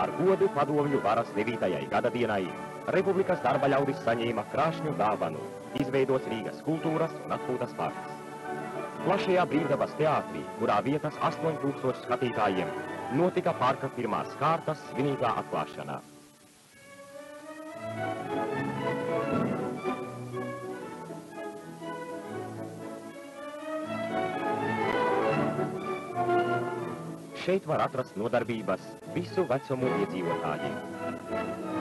Par godu padomju varas 9. gadadienai Republikas darba ļaudis saņēma krāšņu dāvanu izveidos Rīgas kultūras un atpūtas parks. Plašajā Brīvdabas teātrī, kurā vietas 8000 skatītājiem, notika parka pirmās kārtas svinīgā atklāšanā. Šeit var atrast nodarbības visu vecumu iedzīvotājiem.